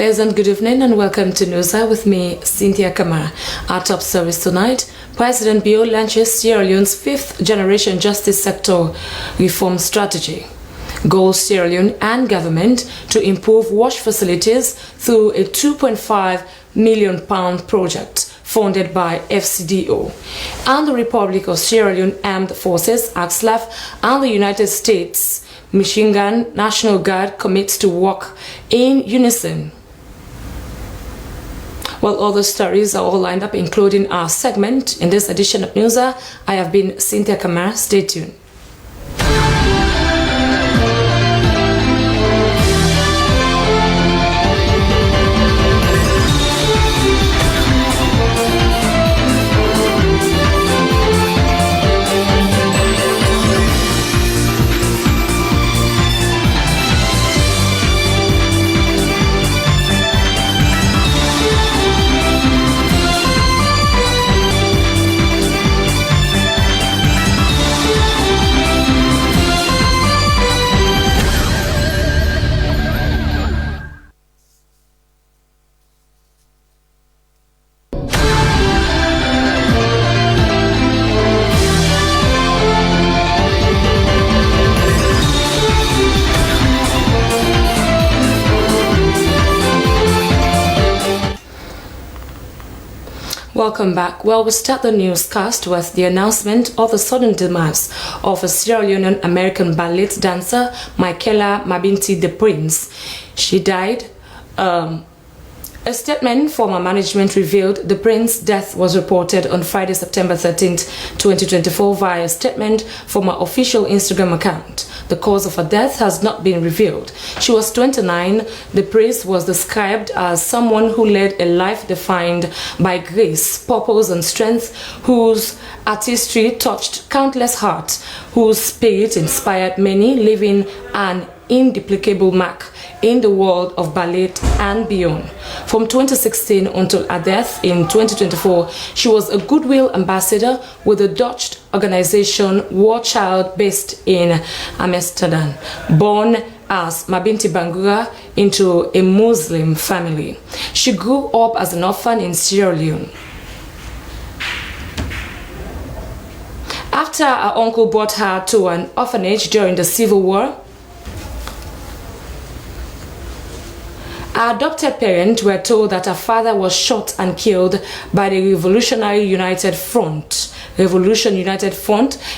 Pleasant good evening and welcome to Newsa with me, Cynthia Kamara. Our top service tonight, President Bio launches Sierra Leone's 5th generation justice sector reform strategy. Goals Sierra Leone and government to improve wash facilities through a £2.5 million project funded by FCDO. And the Republic of Sierra Leone Armed Forces, AXLAF, and the United States Machine Gun National Guard commits to work in unison. Well, all the stories are all lined up, including our segment. In this edition of Newsa, I have been Cynthia Kamara. Stay tuned. Welcome back. Well, we start the newscast with the announcement of the sudden demise of a Sierra Leonean American ballet dancer, Michela Mabini the Prince. She died. A statement from her management revealed the prince's death was reported on Friday, September 13th, 2024 via a statement from her official Instagram account. The cause of her death has not been revealed. She was 29. The prince was described as someone who led a life defined by grace, purpose, and strength, whose artistry touched countless hearts, whose spirit inspired many, leaving an induplicable mark in the world of ballet and beyond. From 2016 until her death in 2024, she was a goodwill ambassador with the Dutch organization War Child based in Amsterdam. Born as Mabini Bangura into a Muslim family, she grew up as an orphan in Sierra Leone. After her uncle brought her to an orphanage during the Civil War, her adopted parents were told that her father was shot and killed by the Revolution United Front,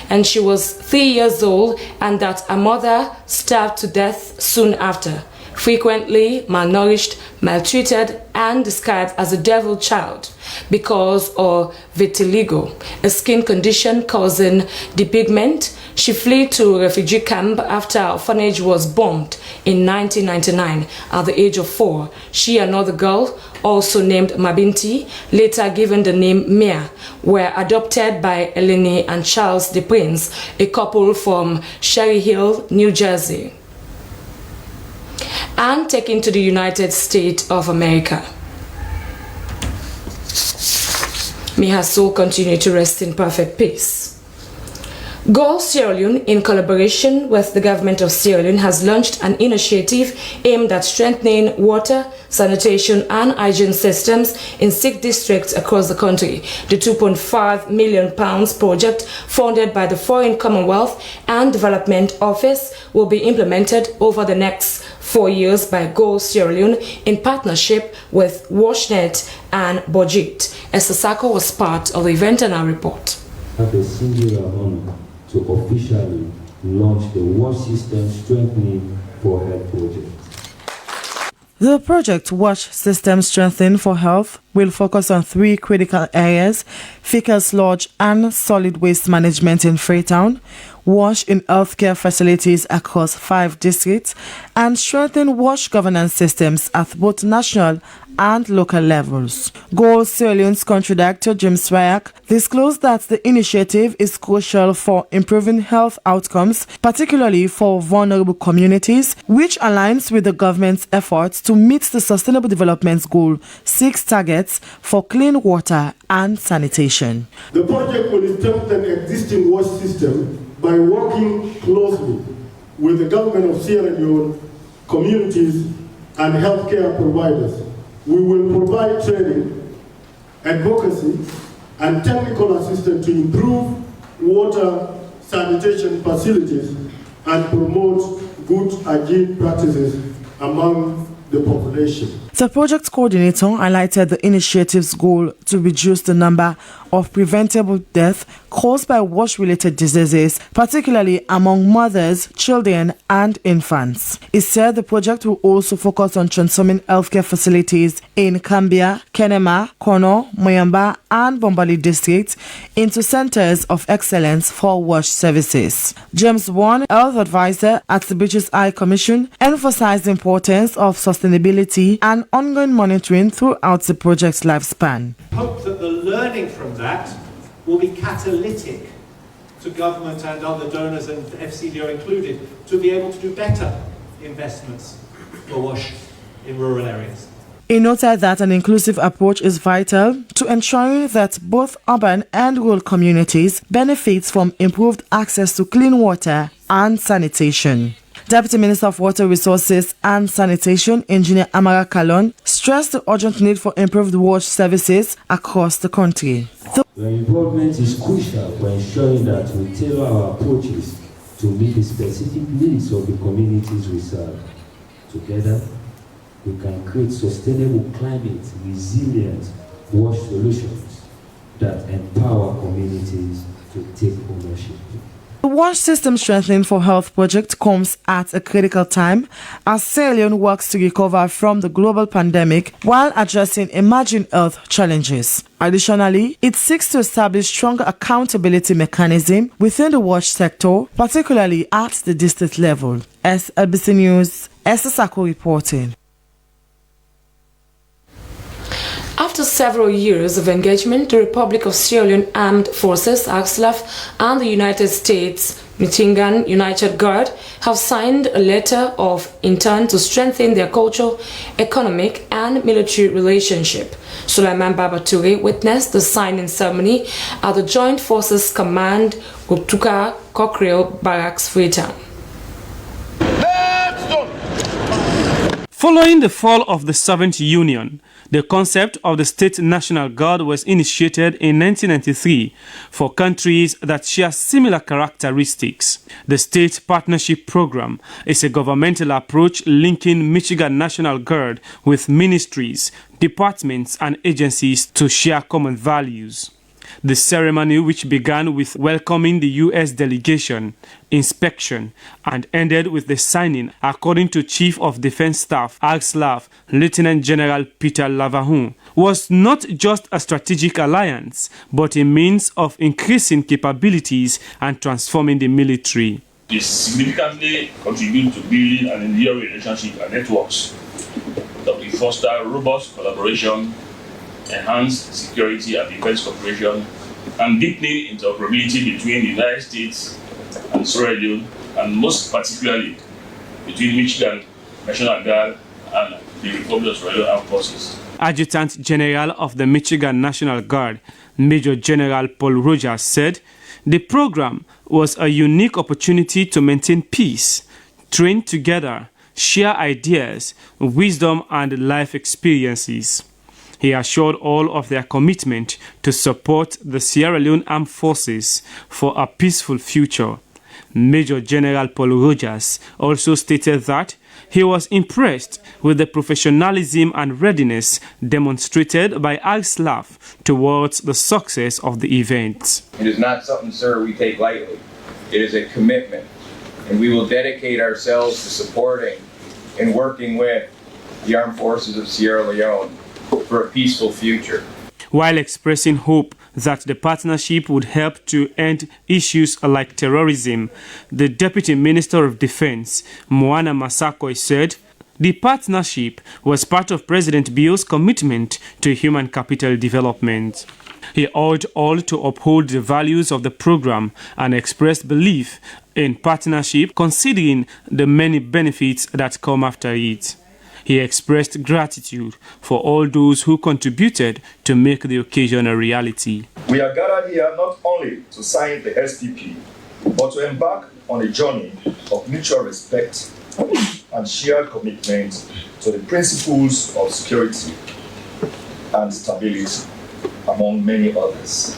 and she was 3 years old, and that her mother starved to death soon after. Frequently malnourished, maltreated, and described as a devil child because of vitiligo, a skin condition causing depigment. She fled to a refugee camp after her orphanage was bombed in 1999 at the age of 4. She and another girl, also named Mabini, later given the name Mia, were adopted by Leone and Charles the Prince, a couple from Cherry Hill, New Jersey, and taken to the United States of America. May her soul continue to rest in perfect peace. Go Sierra Leone, in collaboration with the government of Sierra Leone, has launched an initiative aimed at strengthening water, sanitation, and hygiene systems in 6 districts across the country. The £2.5 million project, funded by the Foreign Commonwealth and Development Office, will be implemented over the next 4 years by Go Sierra Leone in partnership with WashNet and Budget. Esther Sako was part of the event and our report. Have a singular honor to officially launch the Wash System Strengthening for Health project. The project Wash System Strengthening for Health will focus on 3 critical areas: fecal sludge and solid waste management in Freetown, wash in healthcare facilities across 5 districts, and strengthen wash governance systems at both national and local levels. Go Sierra Leone's country director James Ryak disclosed that the initiative is crucial for improving health outcomes, particularly for vulnerable communities, which aligns with the government's efforts to meet the Sustainable Development Goal 6 targets for clean water and sanitation. The project will strengthen existing wash system by working closely with the government of Sierra Leone, communities, and healthcare providers. We will provide training, advocacy, and technical assistance to improve water sanitation facilities and promote good hygiene practices among the population. The project coordinator highlighted the initiative's goal to reduce the number of preventable deaths caused by wash-related diseases, particularly among mothers, children, and infants. He said the project will also focus on transforming healthcare facilities in Kambia, Kenema, Kono, Moyamba, and Bombali districts into centers of excellence for wash services. James Wan, health advisor at the British High Commission, emphasized the importance of sustainability and ongoing monitoring throughout the project's lifespan. Hope that the learning from that will be catalytic to government and other donors, and FCDO included, to be able to do better investments for WASH in rural areas. He noted that an inclusive approach is vital to ensuring that both urban and rural communities benefit from improved access to clean water and sanitation. Deputy Minister of Water Resources and Sanitation, Engineer Amara Kalon, stressed the urgent need for improved wash services across the country. Your involvement is crucial for ensuring that we tailor our approaches to meet the specific needs of the communities we serve. Together, we can create sustainable climate resilient wash solutions that empower communities to take ownership. The Wash System Strengthening for Health project comes at a critical time as Sierra Leone works to recover from the global pandemic while addressing emerging health challenges. Additionally, it seeks to establish stronger accountability mechanism within the wash sector, particularly at the district level. SLBC News, Esther Sako reporting. After several years of engagement, the Republic of Sierra Leone Armed Forces, AXLAF, and the United States Michigan United Guard have signed a letter of intent to strengthen their cultural, economic, and military relationship. Sulaiman Babature witnessed the signing ceremony at the Joint Forces Command, Guptuka Cockrell Barracks, Freetown. Following the fall of the Soviet Union, the concept of the State National Guard was initiated in 1993 for countries that share similar characteristics. The State Partnership Program is a governmental approach linking Michigan National Guard with ministries, departments, and agencies to share common values. The ceremony, which began with welcoming the U.S. delegation, inspection, and ended with the signing, according to Chief of Defense Staff, AXLAF, Lieutenant General Peter Lavahun, was not just a strategic alliance, but a means of increasing capabilities and transforming the military. It significantly contributes to building an enduring relationship and networks that will foster robust collaboration, enhanced security and defense cooperation, and deepening interoperability between the United States and Sierra Leone, and most particularly between Michigan National Guard and the Republic of Sierra Leone Armed Forces. Adjutant General of the Michigan National Guard, Major General Paul Rogers, said the program was a unique opportunity to maintain peace, train together, share ideas, wisdom, and life experiences. He assured all of their commitment to support the Sierra Leone Armed Forces for a peaceful future. Major General Paul Rogers also stated that he was impressed with the professionalism and readiness demonstrated by AXLAF towards the success of the event. It is not something, sir, we take lightly. It is a commitment, and we will dedicate ourselves to supporting and working with the Armed Forces of Sierra Leone for a peaceful future. While expressing hope that the partnership would help to end issues like terrorism, the Deputy Minister of Defense, Moana Masakoi, said the partnership was part of President Bio's commitment to human capital development. He urged all to uphold the values of the program and expressed belief in partnership, considering the many benefits that come after it. He expressed gratitude for all those who contributed to make the occasion a reality. We are gathered here not only to sign the STP, but to embark on a journey of mutual respect and shared commitment to the principles of security and stability, among many others.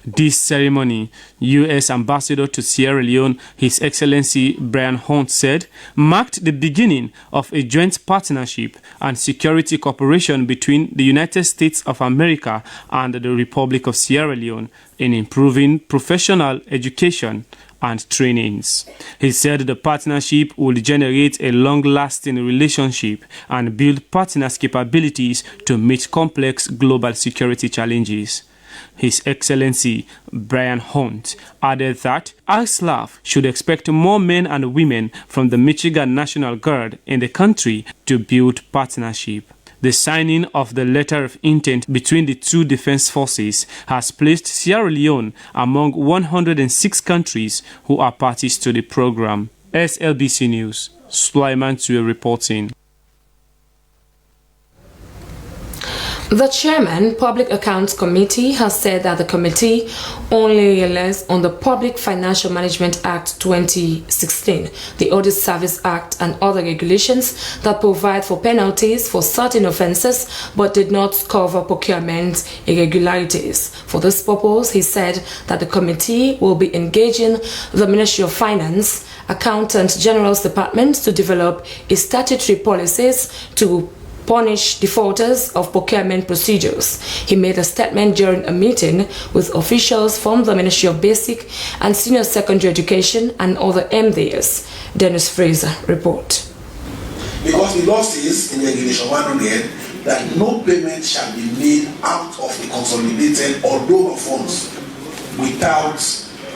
This ceremony, U.S. Ambassador to Sierra Leone, His Excellency Brian Hunt said, marked the beginning of a joint partnership and security cooperation between the United States of America and the Republic of Sierra Leone in improving professional education and trainings. He said the partnership will generate a long-lasting relationship and build partners' capabilities to meet complex global security challenges. His Excellency Brian Hunt added that ISLAF should expect more men and women from the Michigan National Guard in the country to build partnership. The signing of the letter of intent between the two defense forces has placed Sierra Leone among 106 countries who are parties to the program. SLBC News, Sulaiman Tue reporting. The chairman, Public Accounts Committee, has said that the committee only relies on the Public Financial Management Act 2016, the Audit Service Act, and other regulations that provide for penalties for certain offences but did not cover procurement irregularities. For this purpose, he said that the committee will be engaging the Ministry of Finance, Accountant General's Department to develop a statutory policies to punish defaulters of procurement procedures. He made a statement during a meeting with officials from the Ministry of Basic and Senior Secondary Education and other MDs. Dennis Fraser report. Because the law says in Regulation 100 that no payment shall be made out of the consolidated or donor funds without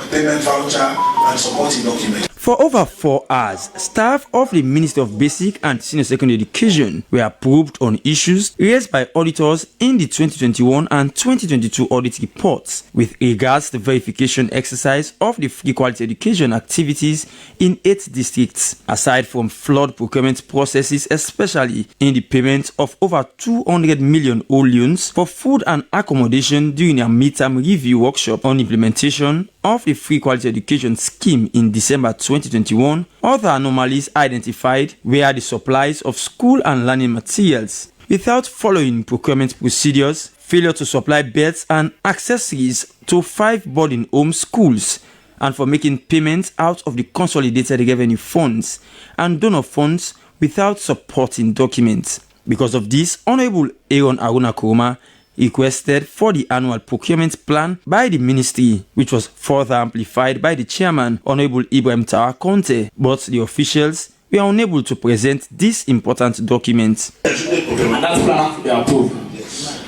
payment voucher and supporting document. For over 4 hours, staff of the Ministry of Basic and Senior Secondary Education were probed on issues raised by auditors in the 2021 and 2022 audit reports with regards to the verification exercise of the free quality education activities in 8 districts, aside from flawed procurement processes, especially in the payment of over 200 million loans for food and accommodation during a midterm review workshop on implementation of the free quality education scheme in December 2021. Other anomalies identified were the supplies of school and learning materials without following procurement procedures, failure to supply beds and accessories to 5 boarding home schools, and for making payments out of the consolidated revenue funds and donor funds without supporting documents. Because of this, Honorable Aaron Aruna Kuruma requested for the annual procurement plan by the ministry, which was further amplified by the chairman, Honorable Ibrahim Tawa Conte, but the officials were unable to present this important document. And that plan has to be approved.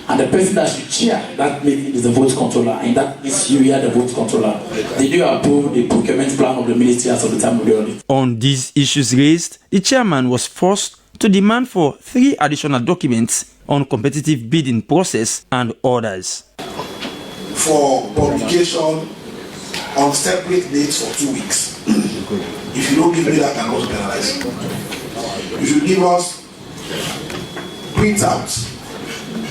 And the person that should chair that meeting is the vote controller, and that is you are the vote controller. Did you approve the procurement plan of the ministry as of the time of the audit? On these issues raised, the chairman was forced to demand for 3 additional documents on competitive bidding process and orders. For publication on separate dates for 2 weeks. If you don't give me that, I'm not penalized. You should give us printouts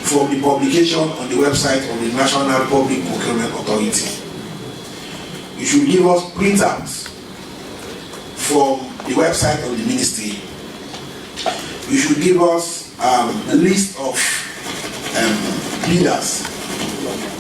from the publication on the website of the National Public Procurement Authority. You should give us printouts from the website of the ministry. You should give us a list of bidders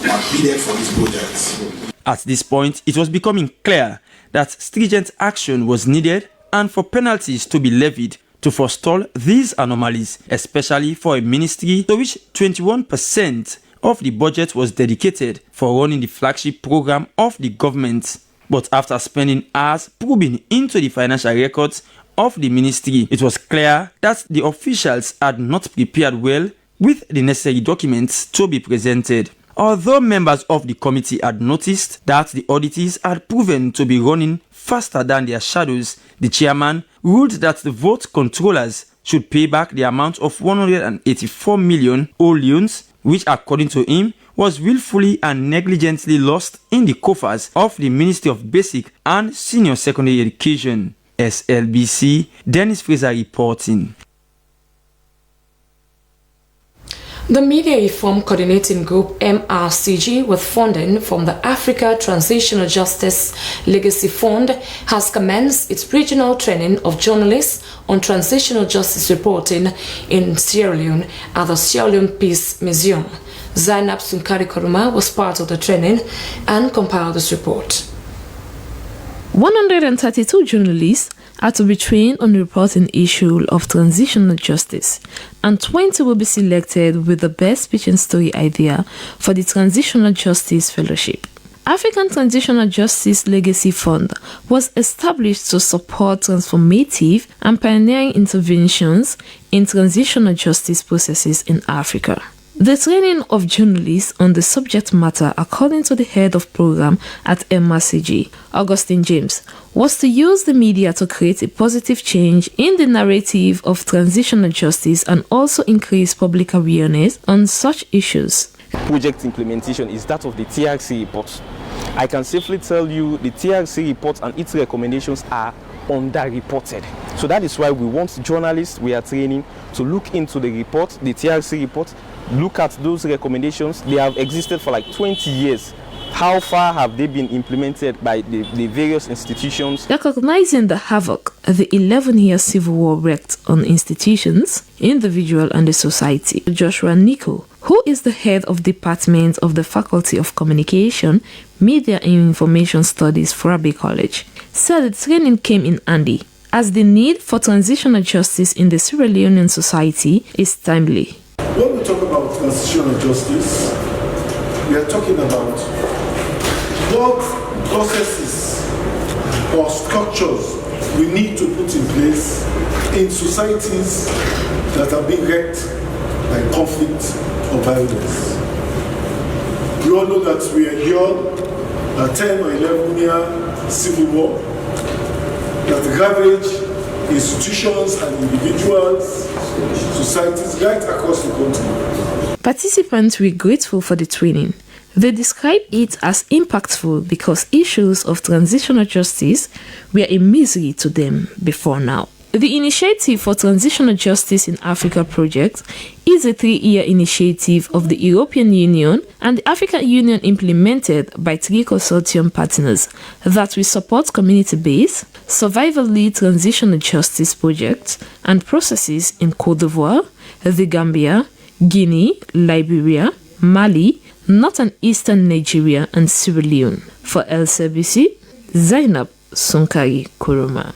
that bidded for this project. At this point, it was becoming clear that stringent action was needed and for penalties to be levied to forestall these anomalies, especially for a ministry to which 21% of the budget was dedicated for running the flagship program of the government. But after spending hours probing into the financial records of the ministry, it was clear that the officials had not prepared well with the necessary documents to be presented. Although members of the committee had noticed that the auditors had proven to be running faster than their shadows, the chairman ruled that the vote controllers should pay back the amount of 184 million loans, which according to him was willfully and negligently lost in the coffers of the Ministry of Basic and Senior Secondary Education. SLBC, Dennis Fraser reporting. The Media Reform Coordinating Group MRCG, with funding from the Africa Transitional Justice Legacy Fund, has commenced its regional training of journalists on transitional justice reporting in Sierra Leone at the Sierra Leone Peace Museum. Zainab Sunkari Koruma was part of the training and compiled this report. 132 journalists are to be trained on the reporting issue of transitional justice, and 20 will be selected with the best pitch and story idea for the Transitional Justice Fellowship. African Transitional Justice Legacy Fund was established to support transformative and pioneering interventions in transitional justice processes in Africa. The training of journalists on the subject matter, according to the head of program at MRCG, Augustine James, was to use the media to create a positive change in the narrative of transitional justice and also increase public awareness on such issues. Project implementation is that of the TRC report. I can safely tell you the TRC report and its recommendations are underreported. So that is why we want journalists we are training to look into the report, the TRC report, look at those recommendations. They have existed for like 20 years. How far have they been implemented by the various institutions? Recognizing the havoc the 11-year civil war wreaked on institutions, individual and the society, Joshua Nico, who is the head of department of the Faculty of Communication, Media and Information Studies, Forabe College, said the training came in handy as the need for transitional justice in the Sierra Leonean society is timely. When we talk about transitional justice, we are talking about what processes or structures we need to put in place in societies that are being wrecked by conflict or violence. We all know that we endured a 10 or 11-year civil war that ravaged institutions and individuals, societies right across the continent. Participants were grateful for the training. They describe it as impactful because issues of transitional justice were a misery to them before now. The Initiative for Transitional Justice in Africa project is a 3-year initiative of the European Union and the African Union implemented by 3 consortium partners that will support community-based, survival-led transitional justice projects and processes in Côte d'Ivoire, the Gambia, Guinea, Liberia, Mali, North and Eastern Nigeria and Sierra Leone. For LCBC, Zainab Sunkari Kuruma.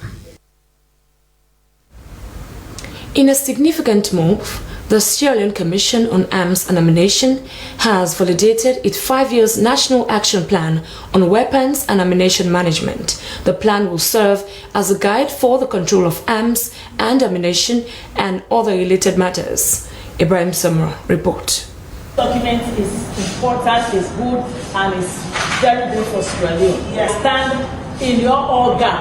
In a significant move, the Sierra Leone Commission on Arms and Ammunition has validated its 5-year National Action Plan on Weapons and Ammunition Management. The plan will serve as a guide for the control of arms and ammunition and other related matters. Ibrahim Samra report. Document is important, is good, and is very good for Sierra Leone. Yes. Stand in your organ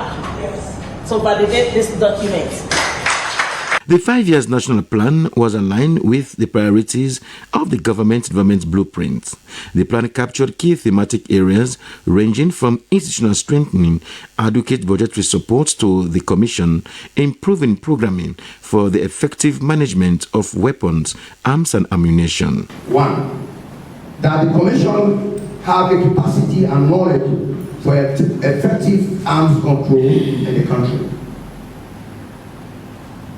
to validate this document. The 5-year national plan was aligned with the priorities of the government development blueprint. The plan captured key thematic areas ranging from institutional strengthening, adequate budgetary support to the Commission, improving programming for the effective management of weapons, arms and ammunition. 1. That the Commission have a capacity and knowledge for effective arms control in the country.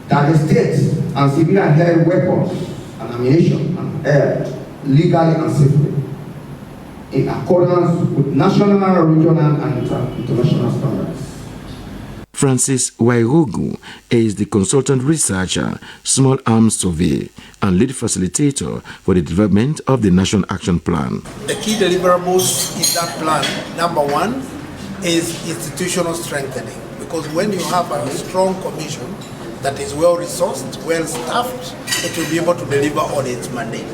That the state and civilian held weapons and ammunition and air legally and safely in accordance with national, regional and international standards. Francis Wairogu is the consultant researcher, small arms survey, and lead facilitator for the development of the National Action Plan. The key deliverables in that plan, number 1, is institutional strengthening. Because when you have a strong commission that is well-resourced, well-staffed, it will be able to deliver on its mandate.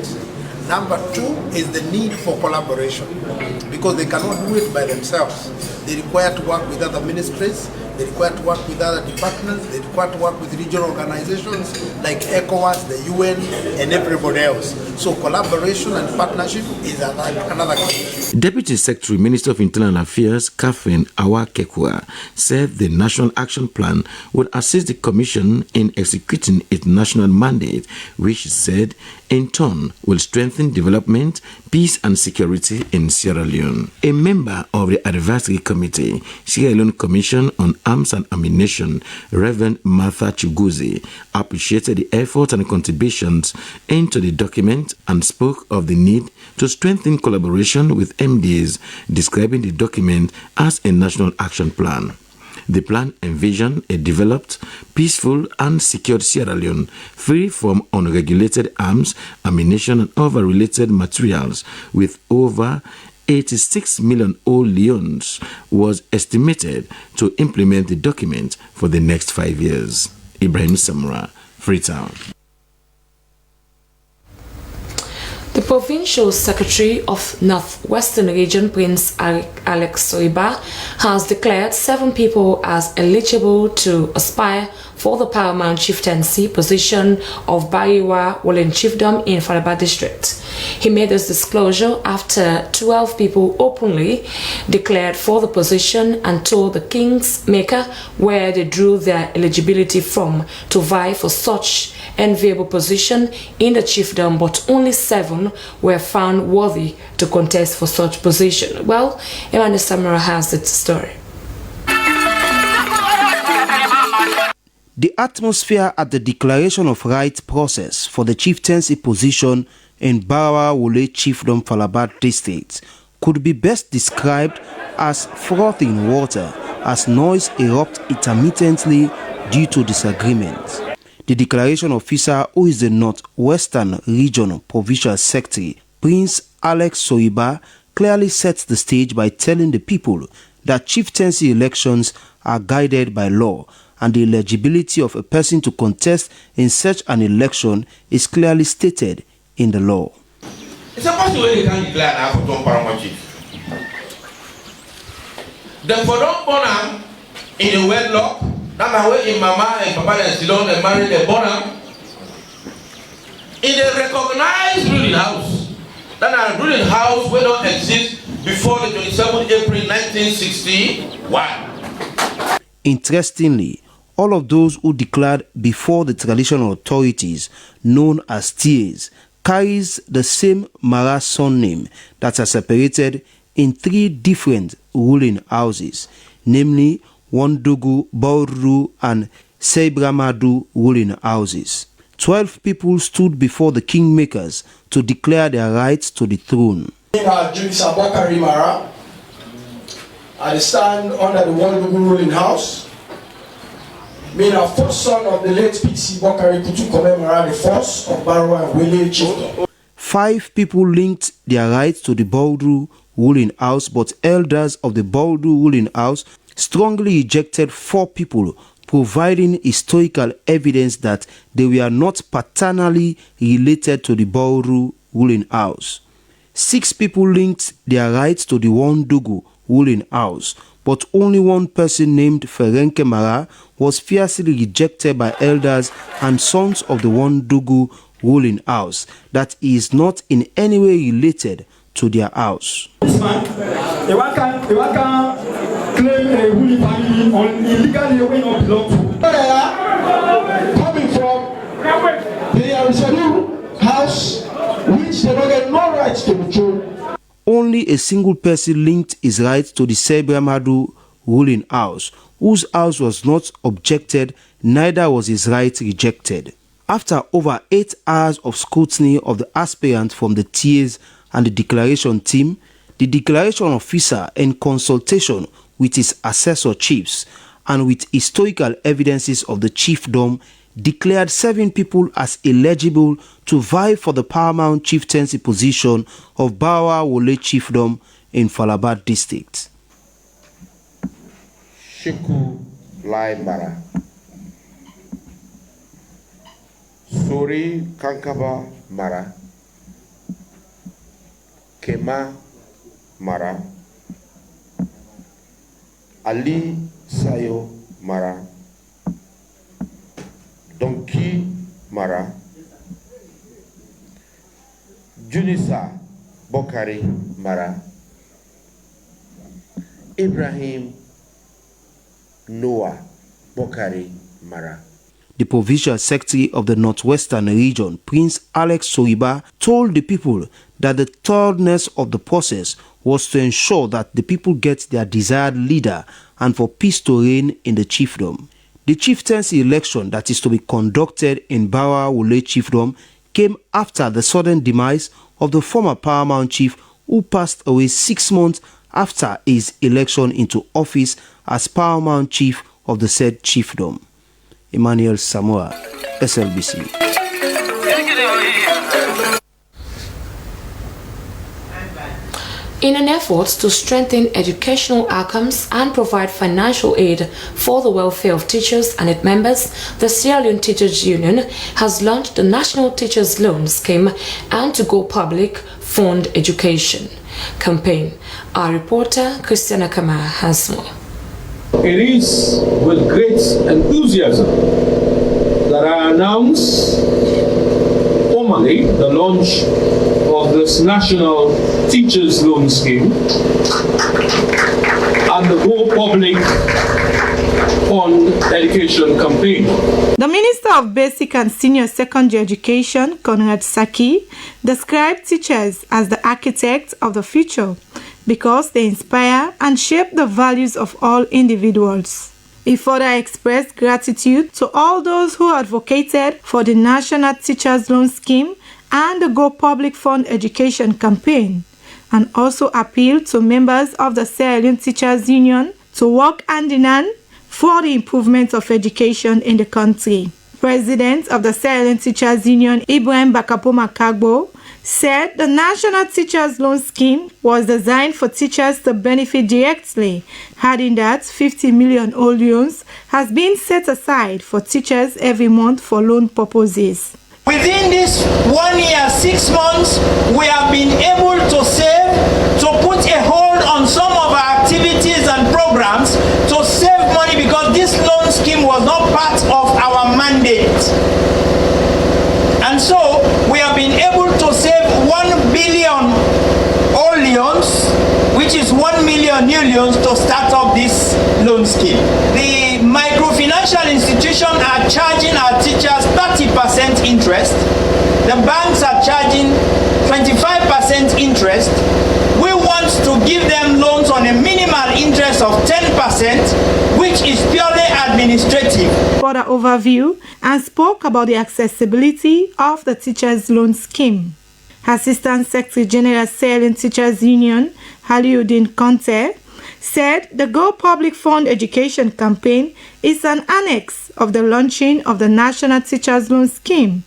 Number 2 is the need for collaboration, because they cannot do it by themselves. They require to work with other ministries, they require to work with other departments, they require to work with regional organizations like ECOWAS, the UN, and everybody else. So collaboration and partnership is another key issue. Deputy Secretary, Minister of Internal Affairs, Catherine Awakekwa, said the National Action Plan would assist the Commission in executing its national mandate, which she said, in turn, will strengthen development, peace and security in Sierra Leone. A member of the Advocacy Committee, Sierra Leone Commission on Arms and Ammunition, Reverend Martha Chuguzi, appreciated the effort and contributions into the document and spoke of the need to strengthen collaboration with MDs, describing the document as a national action plan. The plan envisioned a developed, peaceful and secured Sierra Leone, free from unregulated arms, ammunition and other related materials, with over 86 million old Leones was estimated to implement the document for the next 5 years. Ibrahim Samra, Freetown. The Provincial Secretary of Northwestern Region, Prince Alex Soiba, has declared 7 people as eligible to aspire for the paramount chieftaincy position of Bariwa Wolen Chiefdom in Falaba District. He made this disclosure after 12 people openly declared for the position and told the King's Maker where they drew their eligibility from to vie for such enviable position in the chiefdom, but only 7 were found worthy to contest for such position. Well, Emmanuel Samara has the story. The atmosphere at the declaration of right process for the chieftaincy position in Barawa Wole Chiefdom Falaba District could be best described as frothing water as noise erupts intermittently due to disagreement. The declaration officer, who is the Northwestern Region Provincial Secretary, Prince Alex Soiba, clearly sets the stage by telling the people that chieftaincy elections are guided by law and the eligibility of a person to contest in such an election is clearly stated in the law. It's a person where they can declare now for Tom Paramount Chief. Then for don't born in a wedlock, that way in Mama and Papa and Silon and married a born in a recognized ruling house. That a ruling house will not exist before the 27th April 1961. Interestingly, all of those who declared before the traditional authorities, known as TAs, carries the same Mara surname that are separated in 3 different ruling houses, namely Wandugu, Bauru and Seibramadu ruling houses. 12 people stood before the kingmakers to declare their rights to the throne. I stand under the Wandugu ruling house. Being a first son of the late PC Bokari Kutu Komemara, the first of Barwa and Wele Chiefdom. 5 people linked their rights to the Bauru ruling house, but elders of the Bauru ruling house strongly ejected 4 people, providing historical evidence that they were not paternally related to the Bauru ruling house. 6 people linked their rights to the Wandugu ruling house, but only one person named Ferenke Mara was fiercely rejected by elders and sons of the Wandugu ruling house that he is not in any way related to their house. This man, the one can claim a ruling family on illegally when not belong to. Coming from the Arisadu house, which they don't get no rights to control. Only a single person linked his rights to the Sebramadu ruling house, whose house was not objected, neither was his right rejected. After over 8 hours of scrutiny of the aspirants from the TAs and the declaration team, the declaration officer, in consultation with his assessor chiefs and with historical evidences of the chiefdom, declared 7 people as eligible to vie for the paramount chieftaincy position of Bawa Wole Chiefdom in Falaba District. Sheku Lai Mara, Sori Kankaba Mara, Kema Mara, Ali Sayo Mara, Donkey Mara, Junisa Bokari Mara, Ibrahim Noah Bokari Mara. The Provincial Secretary of the Northwestern Region, Prince Alex Soriba, told the people that the thoroughness of the process was to ensure that the people get their desired leader and for peace to reign in the chiefdom. The chieftaincy election that is to be conducted in Bara Wole Chiefdom came after the sudden demise of the former paramount chief who passed away 6 months after his election into office as paramount chief of the said chiefdom. Emmanuel Samoa, SLBC. In an effort to strengthen educational outcomes and provide financial aid for the welfare of teachers and its members, the Sierra Leone Teachers Union has launched the National Teachers Loan Scheme and To Go Public Fund Education campaign. Our reporter, Christiana Kamara, has more. It is with great enthusiasm that I announce formally the launch of this National Teachers Loan Scheme and the Go Public Fund Education campaign. The Minister of Basic and Senior Secondary Education, Conrad Saki, described teachers as the architects of the future because they inspire and shape the values of all individuals. He further expressed gratitude to all those who advocated for the National Teachers Loan Scheme and the Go Public Fund Education campaign, and also appealed to members of the Sierra Leone Teachers Union to work hand in hand for the improvement of education in the country. President of the Sierra Leone Teachers Union, Ibrahim Bakapoma Kagbo, said the National Teachers Loan Scheme was designed for teachers to benefit directly, adding that 50 million loans has been set aside for teachers every month for loan purposes. Within this 1 year, 6 months, we have been able to save, to put a hold on some of our activities and programs to save money because this loan scheme was not part of our mandate. And so we have been able to save 1 billion old loans, which is 1 million new loans to start up this loan scheme. The microfinancial institutions are charging our teachers 30% interest. The banks are charging 25% interest. We want to give them loans on a minimal interest of 10%, which is purely administrative. Further overview and spoke about the accessibility of the Teachers Loan Scheme. Assistant Secretary General Sierra Leone Teachers Union, Haliuddin Conte, said the Go Public Fund Education campaign is an annex of the launching of the National Teachers Loan Scheme,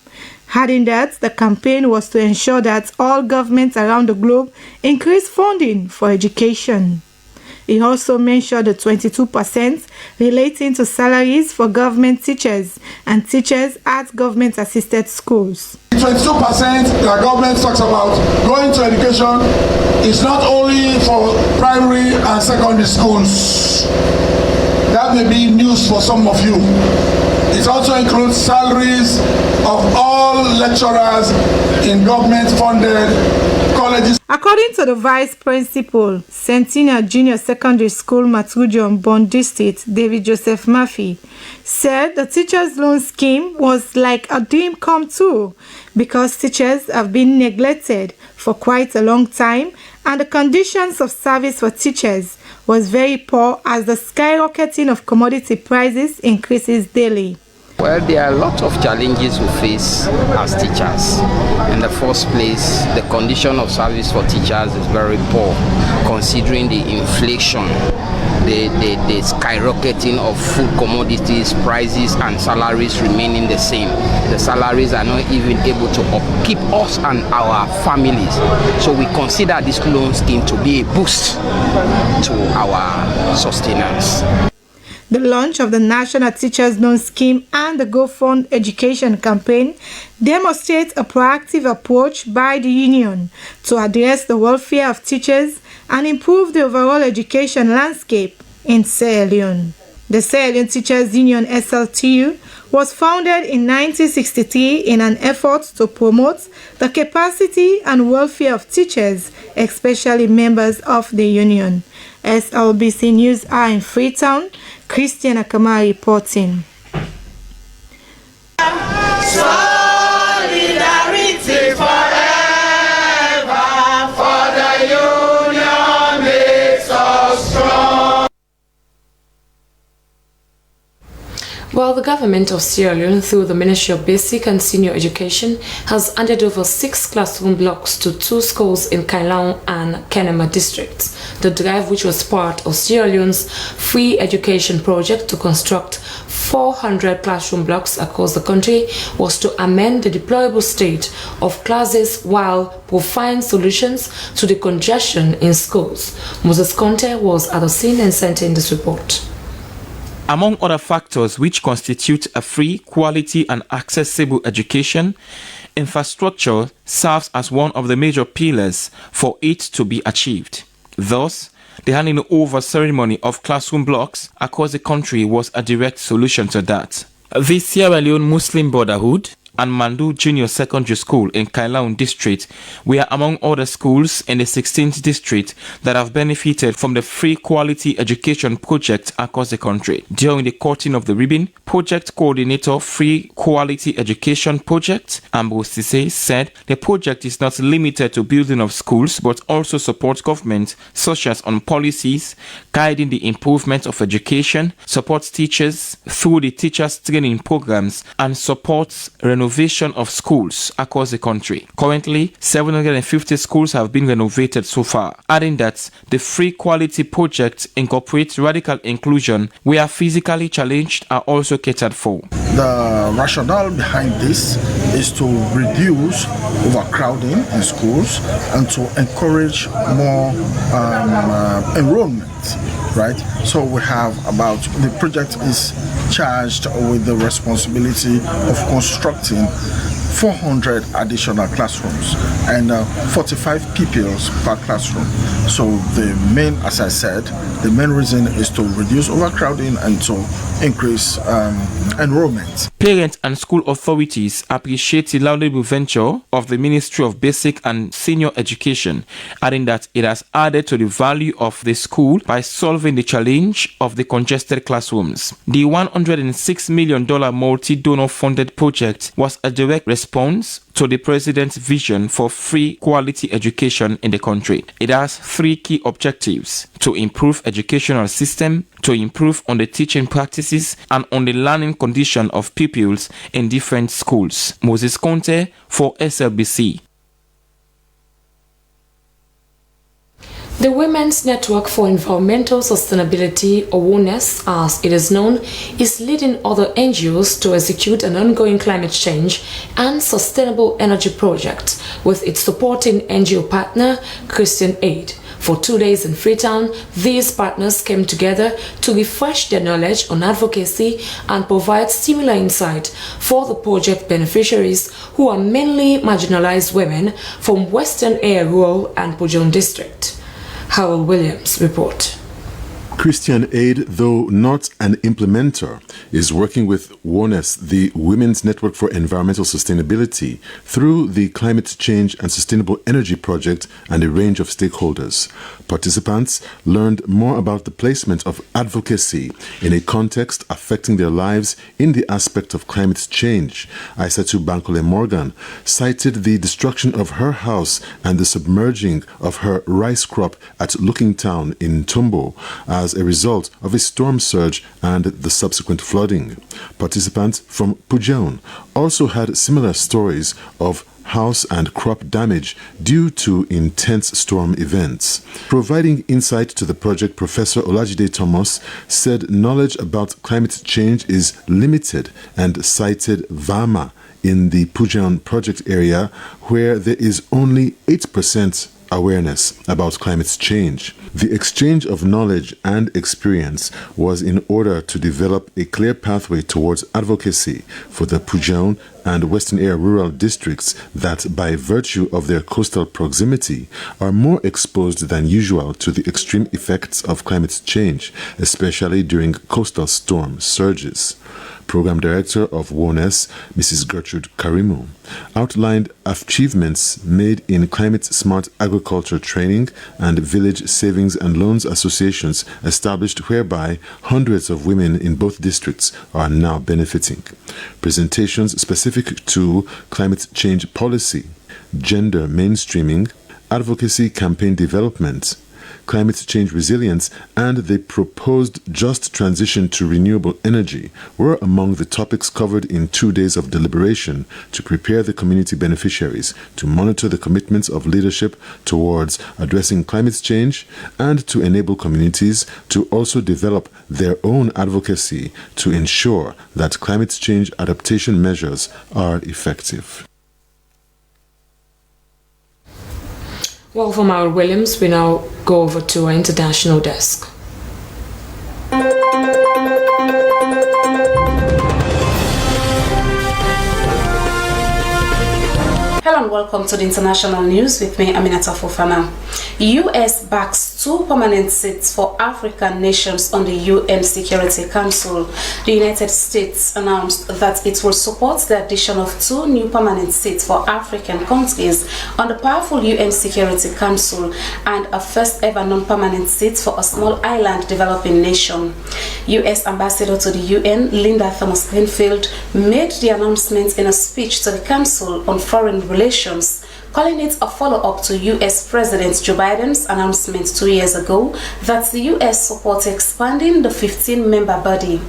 adding that the campaign was to ensure that all governments around the globe increase funding for education. He also mentioned the 22% relating to salaries for government teachers and teachers at government-assisted schools. 22% that government talks about going to education is not only for primary and secondary schools. That may be news for some of you. It also includes salaries of all lecturers in government-funded colleges. According to the Vice Principal, Centennial Junior Secondary School, Matrujon, Bond District, David Joseph Murphy, said the Teachers Loan Scheme was like a dream come true because teachers have been neglected for quite a long time and the conditions of service for teachers was very poor as the skyrocketing of commodity prices increases daily. Well, there are a lot of challenges we face as teachers. In the first place, the condition of service for teachers is very poor, considering the inflation, the skyrocketing of food commodities, prices, and salaries remaining the same. The salaries are not even able to upkeep us and our families. So we consider this loan scheme to be a boost to our sustenance. The launch of the National Teachers Loan Scheme and the Go Fund Education campaign demonstrates a proactive approach by the union to address the welfare of teachers and improve the overall education landscape in Sierra Leone. The Sierra Leone Teachers Union SLTU was founded in 1963 in an effort to promote the capacity and welfare of teachers, especially members of the union. SLBC News are in Freetown. Christian Akamari reporting. Solidarity forever, for the union makes us strong. Well, the government of Sierra Leone, through the Ministry of Basic and Senior Education, has handed over 6 classroom blocks to 2 schools in Kailahun and Kenema districts. The drive, which was part of Sierra Leone's free education project to construct 400 classroom blocks across the country, was to amend the deplorable state of classes while providing solutions to the congestion in schools. Moses Conte was at the scene and sent in this report. Among other factors which constitute a free, quality and accessible education, infrastructure serves as one of the major pillars for it to be achieved. Thus, the handing over ceremony of classroom blocks across the country was a direct solution to that. The Sierra Leone Muslim Brotherhood and Mandu Junior Secondary School in Kailahun district were among other schools in the 16th district that have benefited from the free quality education project across the country. During the cutting of the ribbon, project coordinator Free Quality Education Project, Ambrose Sise, said the project is not limited to building of schools but also supports government such as on policies, guiding the improvement of education, supports teachers through the teachers training programs and supports renovation of schools across the country. Currently, 750 schools have been renovated so far, adding that the Free Quality Project incorporates radical inclusion where physically challenged are also catered for. The rationale behind this is to reduce overcrowding in schools and to encourage more enrollment. Right, so we have the project is charged with the responsibility of constructing 400 additional classrooms and 45 pupils per classroom. So the main, as I said, the main reason is to reduce overcrowding and to increase enrollment. Parents and school authorities appreciate the laudable venture of the Ministry of Basic and Senior Education, adding that it has added to the value of the school by solving the challenge of the congested classrooms. The $106 million multi-donor funded project was a direct response to the President's vision for free quality education in the country. It has 3 key objectives: to improve educational system, to improve on the teaching practices, and on the learning condition of pupils in different schools. Moses Conte for SLBC. The Women's Network for Environmental Sustainability, or WONES as it is known, is leading other NGOs to execute an ongoing climate change and sustainable energy project with its supporting NGO partner, Christian Aid. For 2 days in Freetown, these partners came together to refresh their knowledge on advocacy and provide similar insight for the project beneficiaries, who are mainly marginalized women from Western Air Rural and Pujon District. Harold Williams report. Christian Aid, though not an implementer, is working with WONES, the Women's Network for Environmental Sustainability, through the Climate Change and Sustainable Energy Project and a range of stakeholders. Participants learned more about the placement of advocacy in a context affecting their lives in the aspect of climate change. Aissatou Bankole Morgan cited the destruction of her house and the submerging of her rice crop at Looking Town in Tumbo as a result of a storm surge and the subsequent flooding. Participants from Pujon also had similar stories of house and crop damage due to intense storm events. Providing insight to the project, Professor Olajide Thomas said knowledge about climate change is limited and cited Vama in the Pujon project area, where there is only 8% awareness about climate change. The exchange of knowledge and experience was in order to develop a clear pathway towards advocacy for the Pujan and Western Air rural districts that, by virtue of their coastal proximity, are more exposed than usual to the extreme effects of climate change, especially during coastal storm surges. Program Director of WONES, Mrs. Gertrude Karimu, outlined achievements made in climate-smart agriculture training and village savings and loans associations established whereby hundreds of women in both districts are now benefiting. Presentations specific to climate change policy, gender mainstreaming, advocacy campaign development, climate change resilience, and the proposed just transition to renewable energy were among the topics covered in 2 days of deliberation to prepare the community beneficiaries to monitor the commitments of leadership towards addressing climate change and to enable communities to also develop their own advocacy to ensure that climate change adaptation measures are effective. Well, from our Williams, we now go over to our international desk. Hello and welcome to the international news with me, Aminata Fofana. U.S. backs 2 permanent seats for African nations on the UN Security Council. The United States announced that it will support the addition of 2 new permanent seats for African countries on the powerful UN Security Council and a first ever non-permanent seat for a small island developing nation. U.S. Ambassador to the UN, Linda Thomas-Greenfield, made the announcement in a speech to the Council on Foreign Relations, calling it a follow-up to U.S. President Joe Biden's announcement 2 years ago that the U.S. supports expanding the 15-member body.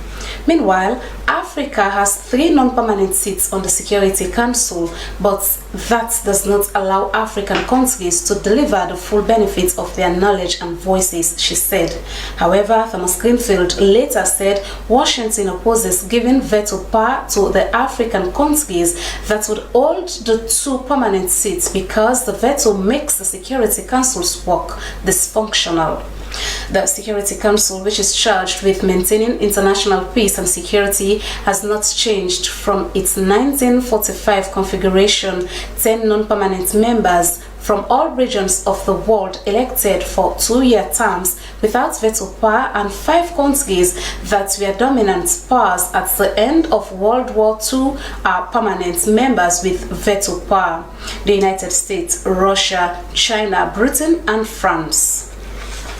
Meanwhile, Africa has 3 non-permanent seats on the Security Council, but that does not allow African countries to deliver the full benefits of their knowledge and voices, she said. However, Thomas Greenfield later said Washington opposes giving veto power to the African countries that would hold the 2 permanent seats because the veto makes the Security Council's work dysfunctional. The Security Council, which is charged with maintaining international peace and security, has not changed from its 1945 configuration. 10 non-permanent members from all regions of the world elected for 2-year terms without veto power, and 5 countries that were dominant powers at the end of World War II are permanent members with veto power: the United States, Russia, China, Britain, and France.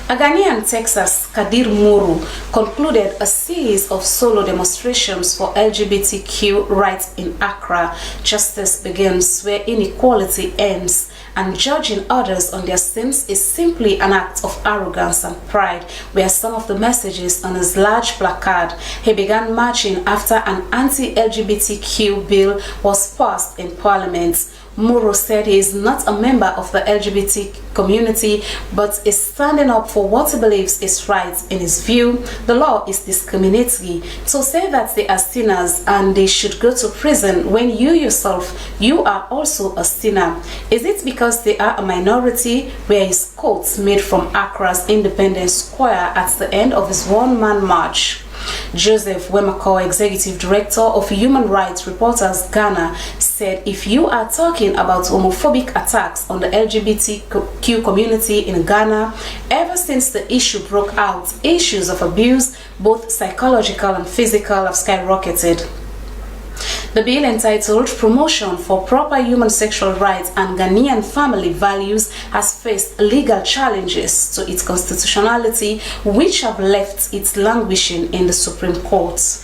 A Ghanaian Texas, Kadir Muru, concluded a series of solo demonstrations for LGBTQ rights in Accra. Justice begins where inequality ends, and judging others on their sins is simply an act of arrogance and pride, were some of the messages on his large placard. He began marching after an anti-LGBTQ bill was passed in Parliament. Muro said he is not a member of the LGBT community, but is standing up for what he believes is right. In his view, the law is discriminatory. To say that they are sinners and they should go to prison when you yourself, you are also a sinner. Is it because they are a minority? Where his quotes made from Accra's Independence Square at the end of his one-man march. Joseph Wemako, Executive Director of Human Rights Reporters Ghana, said if you are talking about homophobic attacks on the LGBTQ community in Ghana, ever since the issue broke out, issues of abuse, both psychological and physical, have skyrocketed. The bill, entitled Promotion for Proper Human Sexual Rights and Ghanaian Family Values, has faced legal challenges to its constitutionality, which have left it languishing in the Supreme Court.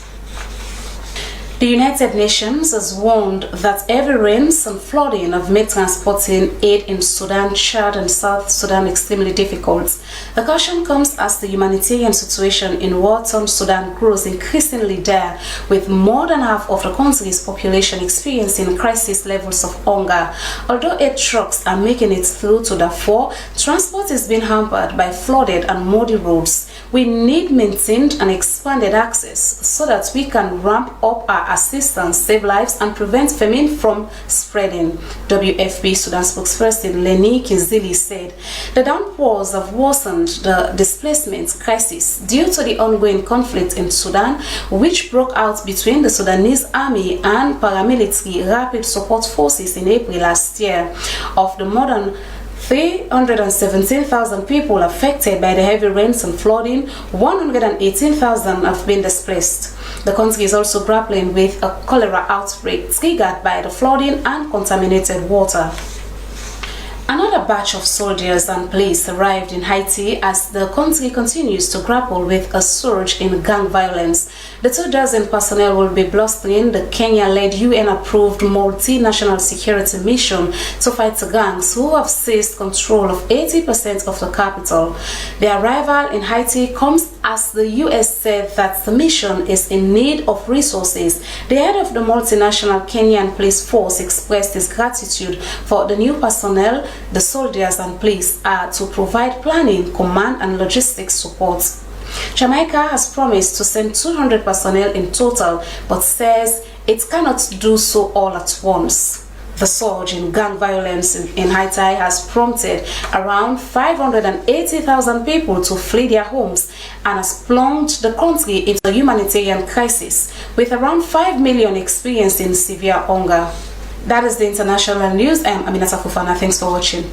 The United Nations has warned that heavy rains and flooding have made transporting aid in Sudan, Chad, and South Sudan extremely difficult. The caution comes as the humanitarian situation in war-torn Sudan grows increasingly dire, with more than half of the country's population experiencing crisis levels of hunger. Although aid trucks are making it through to Darfur, transport is being hampered by flooded and muddy roads. We need maintained and expanded access so that we can ramp up our assistance, save lives, and prevent famine from spreading. WFP Sudan spokesperson Leone Kizili said the downpours have worsened the displacement crisis due to the ongoing conflict in Sudan, which broke out between the Sudanese army and paramilitary rapid support forces in April last year. Of the more than 317,000 people affected by the heavy rains and flooding, 118,000 have been displaced. The country is also grappling with a cholera outbreak triggered by the flooding and contaminated water. Another batch of soldiers and police arrived in Haiti as the country continues to grapple with a surge in gang violence. The 2,000 personnel will be bolstering the Kenya-led UN-approved multinational security mission to fight the gangs who have seized control of 80% of the capital. The arrival in Haiti comes as the US said that the mission is in need of resources. The head of the multinational Kenyan police force expressed his gratitude for the new personnel. The soldiers and police are to provide planning, command, and logistics support. Jamaica has promised to send 200 personnel in total, but says it cannot do so all at once. The surge in gang violence in Haiti has prompted around 580,000 people to flee their homes and has plunged the country into a humanitarian crisis, with around 5 million experiencing severe hunger. That is the international news. I'm Aminata Fufana. Thanks for watching.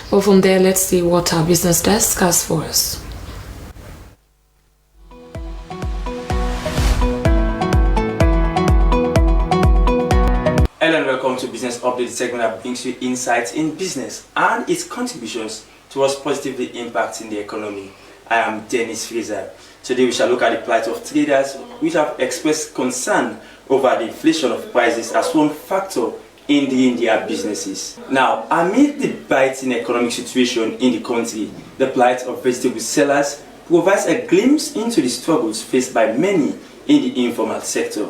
Well, from there, let's see what our business desk has for us. Hello and welcome to Business Update, segment that brings you insights in business and its contributions towards positively impacting the economy. I am Dennis Fraser. Today we shall look at the plight of traders which have expressed concern over the inflation of prices as one factor in their businesses. Now, amid the biting economic situation in the country, the plight of vegetable sellers provides a glimpse into the struggles faced by many in the informal sector.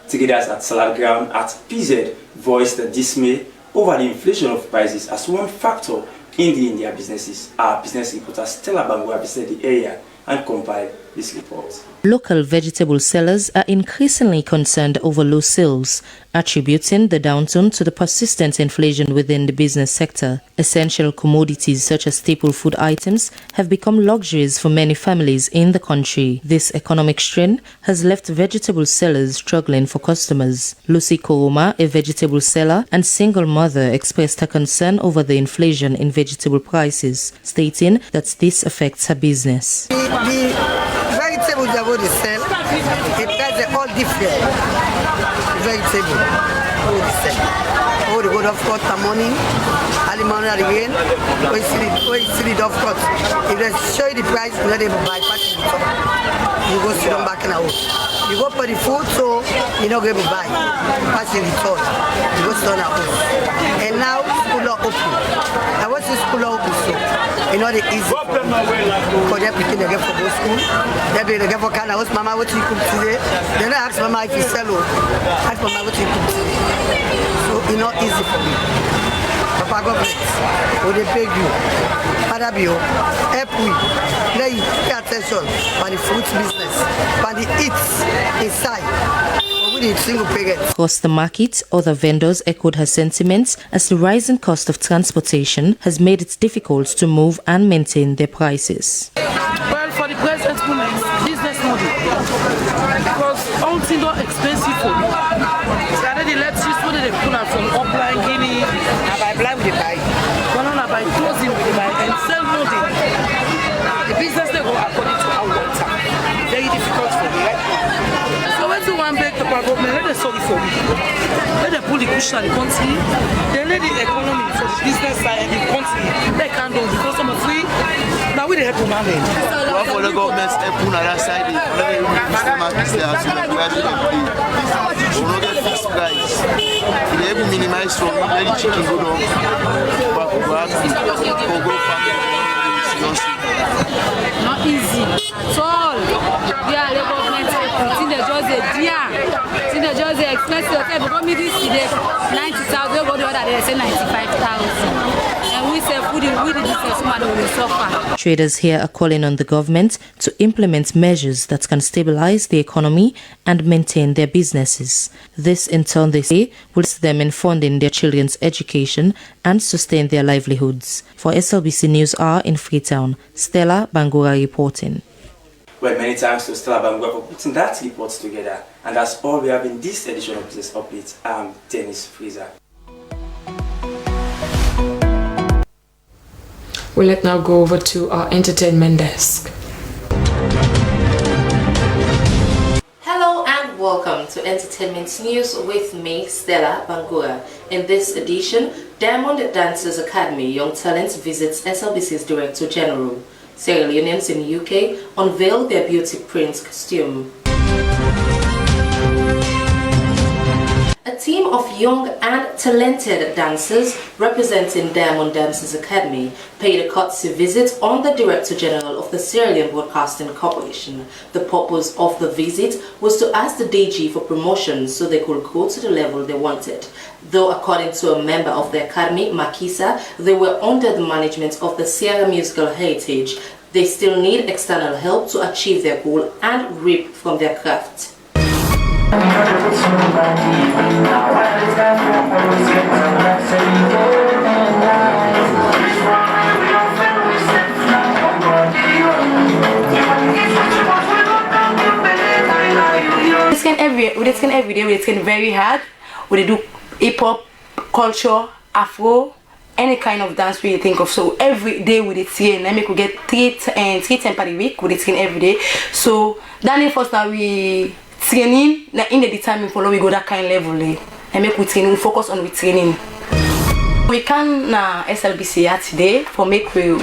Traders at Salad Ground at PZ voiced the dismay over the inflation of prices as one factor in their businesses. Our business reporter Stella Bangua visited the area and compiled this report. Local vegetable sellers are increasingly concerned over low sales, attributing the downturn to the persistent inflation within the business sector. Essential commodities such as staple food items have become luxuries for many families in the country. This economic strain has left vegetable sellers struggling for customers. Lucy Koroma, a vegetable seller and single mother, expressed her concern over the inflation in vegetable prices, stating that this affects her business. Vegetables that we sell, the price are all different. Vegetables, we sell. Oh, the good of course, the money, alimony again. We see the of course. If they show you the price, you're not able to buy part of the top. You go sit them back in the house. You go for the food, so you're not able to buy. Pass in the top. You go sit on the house. And now school are open. I want to school are open, so you know the easy. Because they're picking again for go school. They're being again for kind of house. Mama, what you cook today? Then I ask Mama if you sell it. Ask Mama what you cook today. So it's not easy for me. Papa government, will they beg you? Father Bio, help me. Let you pay attention on the fruit business, on the eats inside. Across the market, other vendors echoed her sentiments as the rising cost of transportation has made it difficult to move and maintain their prices. Well, for the present moment, business model, because all things are expensive for me. So the electricity what they put out from upline Guinea, and I buy with the buy. One on I buy clothing with the buy and sell clothing. The business they go according to our water. Very difficult for me, right? So when you want back the government, let them sorry for me. Let them pull the cushion on the country. They let the economy for the business side and the country. They can't do because some of free. Now we they help to manage. What for the government step on that side? Let them use the market there as well as private company. We don't get fixed price. They have minimized from very chicken go down. But we have to go family. Not easy at all. Yeah, the government think they just a dear. Think they just because they're expensive. Okay, because me this today 90,000, go the other day say 95,000. And we say we did this somebody will suffer. Traders here are calling on the government to implement measures that can stabilize the economy and maintain their businesses. This, in turn, they say, will assist them in funding their children's education and sustain their livelihoods. For SLBC News Hour in Freetown, Stella Bangura reporting. Well, many thanks to Stella Bangura for putting that report together. And that's all we have in this edition of Business Update. I'm Dennis Fraser. We'll let now go over to our entertainment desk. Hello and welcome to Entertainment News with me, Stella Bangura. In this edition, Diamond Dancers Academy Young Talents visits SLBC's Director General. Sierra Leoneans in the UK unveiled their beauty prince costume. A team of young and talented dancers representing Diamond Dancers Academy paid a courtesy visit on the Director General of the Sierra Leone Broadcasting Corporation. The purpose of the visit was to ask the DG for promotion so they could go to the level they wanted. Though according to a member of the Academy, Makisa, they were under the management of the Sierra Musical Heritage, they still need external help to achieve their goal and reap from their craft. We skin every day. We skin very hard. We do hip hop, culture, Afro, any kind of dance we think of. So every day we did skin. I make we get three times per week. We did skin every day. So that first that we training in the determine follow we go that kind of level. I make we training focus on we training. We can SLBC today for make we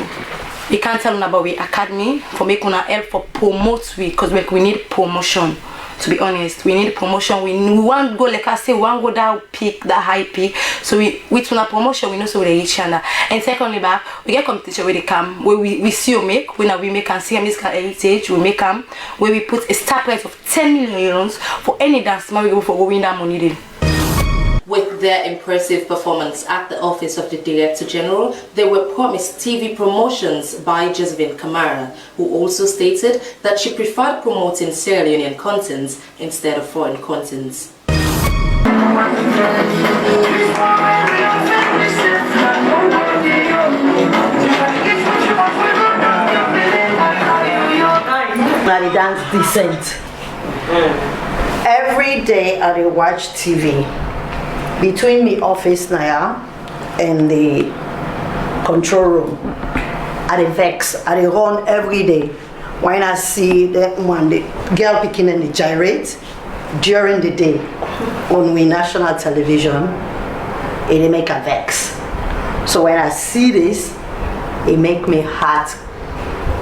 can't tell them about we academy for make una help for promote we because we need promotion. To be honest, we need promotion. We want to go like I say, we want to go that peak, that high peak. So we with una promotion, we know so we reach and secondly back, we get competition where they come, where we see you make, when we make and see a musical heritage, we make them, where we put a start price of 10 million euros for any dance, we go for win that money then. With their impressive performance at the Office of the Director General, they were promised TV promotions by Josephine Kamara, who also stated that she preferred promoting Sierra Leonean contents instead of foreign contents. I dance decent. Every day I watch TV. Between the office now and the control room, I vex, I run every day. When I see that one, the girl picking and the gyrate during the day on we national television, it make a vex. So when I see this, it make me heart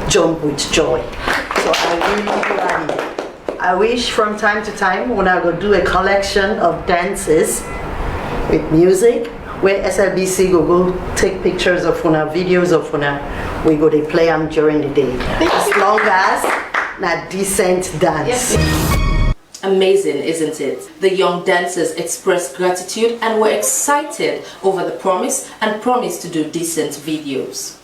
jump with joy. So I really glad it. I wish from time to time when I go do a collection of dances with music, where SLBC go take pictures of una, videos of una, we go they play them during the day. As long as na decent dance. Amazing, isn't it? The young dancers expressed gratitude and were excited over the promise and promised to do decent videos.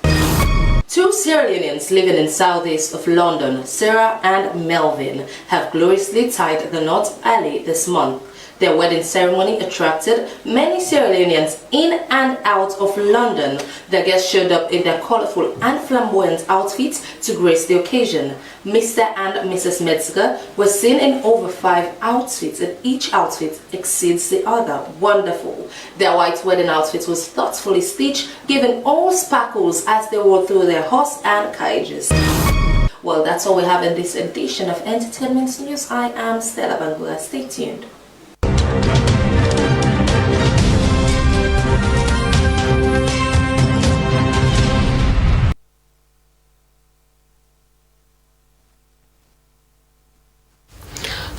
Two Sierra Leoneans living in southeast of London, Sarah and Melvin, have gloriously tied the knot early this month. Their wedding ceremony attracted many Sierra Leoneans in and out of London. The guests showed up in their colorful and flamboyant outfits to grace the occasion. Mr. and Mrs. Metzger were seen in over 5 outfits, and each outfit exceeds the other. Wonderful. Their white wedding outfit was thoughtfully stitched, giving all sparkles as they rode through their horse and carriages. Well, that's all we have in this edition of Entertainment News. I am Stella Bangura. Stay tuned.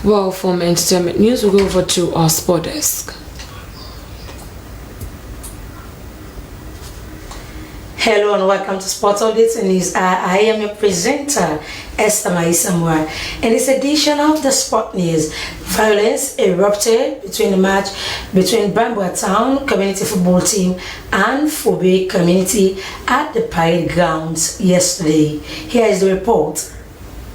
Well, from entertainment news, we'll go over to our sport desk. Hello and welcome to Sports Updates and News. I am your presenter, Esther Maisamwa. In this edition of the Sport News, violence erupted between the match between Bambara Town Community Football Team and Fobe Community at the Parade Grounds yesterday. Here is the report.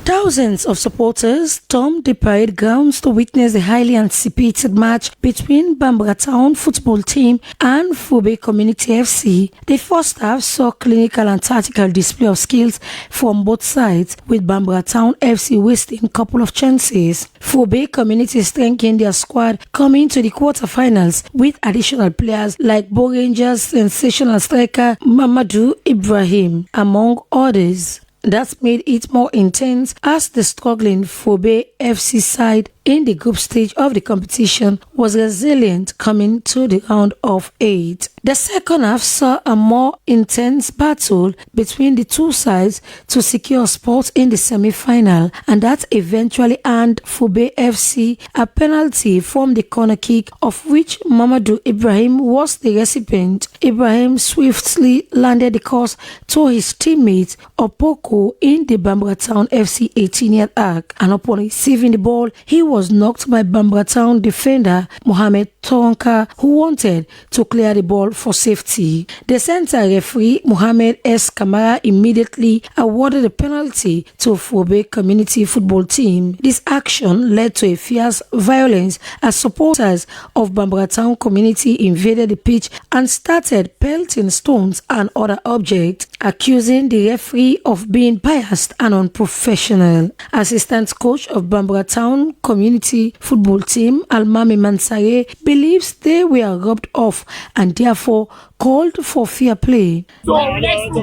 Thousands of supporters stormed the parade grounds to witness the highly anticipated match between Bambara Town Football Team and Fobe Community FC. The first half saw clinical and tactical display of skills from both sides, with Bambara Town FC wasting a couple of chances. Fobe Community strengthened their squad coming to the quarterfinals with additional players like Bo Rangers sensational striker Mamadou Ibrahim, among others. That made it more intense as the struggling Fobe FC side in the group stage of the competition was resilient coming to the round of 8. The second half saw a more intense battle between the two sides to secure spots in the semi-final, and that eventually earned Fobe FC a penalty from the corner kick, of which Mamadou Ibrahim was the recipient. Ibrahim swiftly landed the cross to his teammate Opoko in the Bambara Town FC 18-yard arc, and upon receiving the ball, he was knocked by Bambara Town defender Mohamed Toronka, who wanted to clear the ball for safety. The center referee Mohamed S. Kamara immediately awarded a penalty to Fobe Community Football Team. This action led to a fierce violence as supporters of Bambara Town Community invaded the pitch and started pelting stones and other objects, accusing the referee of being biased and unprofessional. Assistant coach of Bambara Town Community Football Team Almami Mansare believes they were rubbed off and therefore called for fair play. So let's do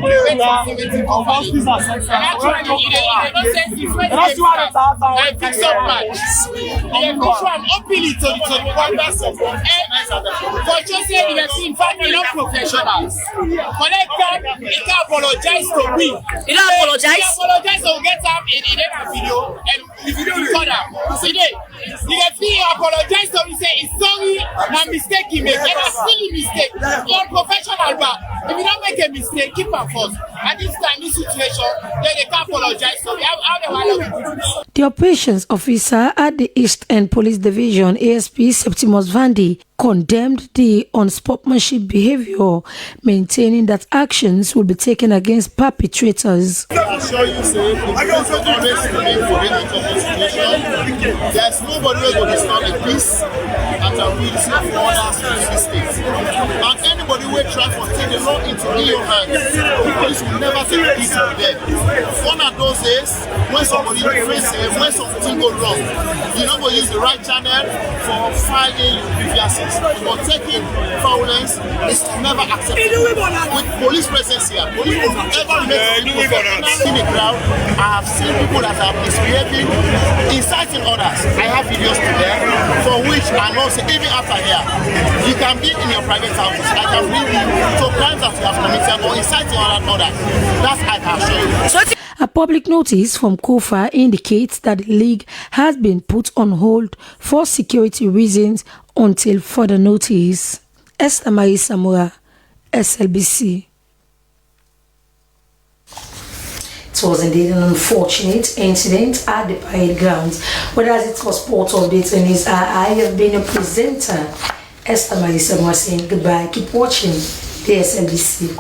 apologize to me. You don't apologize? You apologize to get up in the video and if you don't record them. Today, you can see you apologize to me, say it's sorry, my mistake you make. And a silly mistake. You're professional, but if you don't make a mistake, keep on first. At this time, this situation, then they can't apologize. So we have the operations officer at the East End Police Division, ASP Septimus Vandi, condemned the unsportsmanship behavior, maintaining that actions will be taken against perpetrators. I assure you, sir, there's nobody who will disturb the peace and tranquility for others in this state. And anybody who tries to take the law into your hands, the police will never take the peace from them. One of those days, when somebody faces, when something goes wrong, you're not going to use the right channel for filing grievances. But taking violence is never acceptable. With police presence here, police will never make people in the crowd. I have seen people that are misbehaving, inciting others. I have videos today for which I know, even after here, you can be in your private houses. I can bring you to crimes that you have committed or inciting others. That's I can show you. A public notice from KOFA indicates that the league has been put on hold for security reasons until further notice. Esther Marie Samura, SLBC. It was indeed an unfortunate incident at the parade grounds. But as it was Sport Updates and News, I have been a presenter, Esther Marie Samura, saying goodbye. Keep watching the SLBC.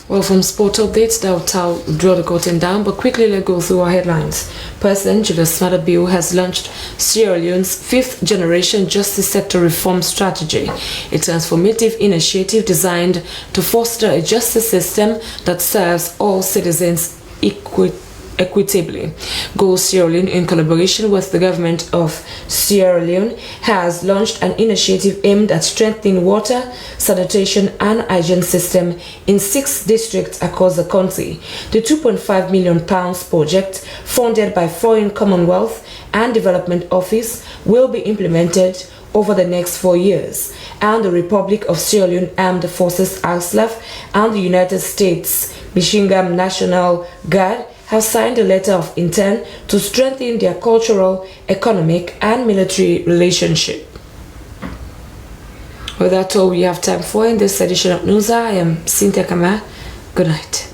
Well, from Sport Updates, that'll draw the curtain down, but quickly let's go through our headlines. President Julius Maada Bio has launched Sierra Leone's 5th generation justice sector reform strategy, a transformative initiative designed to foster a justice system that serves all citizens equitably. Go Sierra Leone, in collaboration with the government of Sierra Leone, has launched an initiative aimed at strengthening water, sanitation and hygiene system in 6 districts across the country. The £2.5 million project, funded by Foreign Commonwealth and Development Office, will be implemented over the next 4 years, and the Republic of Sierra Leone Armed Forces ASLAF and the United States Michigan National Guard have signed a letter of intent to strengthen their cultural, economic and military relationship. Well, that's all we have time for in this edition of News. I am Cynthia Kama. Good night.